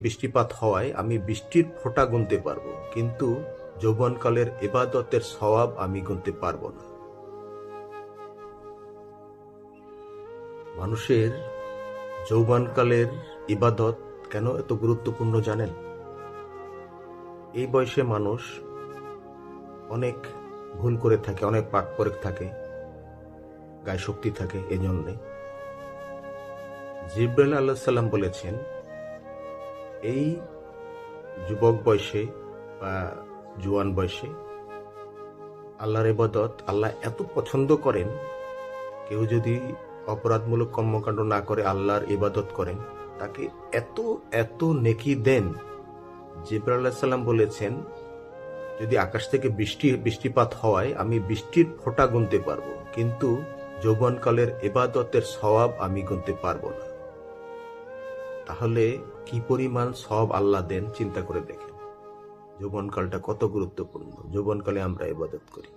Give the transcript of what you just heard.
বৃষ্টিপাত হওয়ায় আমি বৃষ্টির ফোঁটা গুনতে পারবো, কিন্তু যৌবনকালের ইবাদতের সওয়াব আমি গুনতে পারবো না। মানুষের যৌবনকালের ইবাদত কেন এত গুরুত্বপূর্ণ জানেন? এই বয়সে মানুষ অনেক ভুল করে থাকে, অনেক পাক পরে থাকে, গায়ে শক্তি থাকে। এই জন্যে জিবরাইল আলাইহিস সালাম বলেছেন, এই যুবক বয়সে বা জোয়ান বয়সে আল্লাহর ইবাদত আল্লাহ এত পছন্দ করেন, কেউ যদি অপরাধমূলক কর্মকাণ্ড না করে আল্লাহর ইবাদত করেন, তাকে এত এত নেকি দেন। জিবরাইল আলাইহিস সালাম বলেছেন, যদি আকাশ থেকে বৃষ্টিপাত হওয়ায় আমি বৃষ্টির ফোঁটা গুনতে পারবো, কিন্তু যৌবনকালের ইবাদতের সওয়াব আমি গুনতে পারবো না। তাহলে কি পরিমাণ সওয়াব আল্লাহ দেন চিন্তা করে দেখেন। যৌবনকালটা কত গুরুত্বপূর্ণ। যৌবনকালে আমরা ইবাদত করি।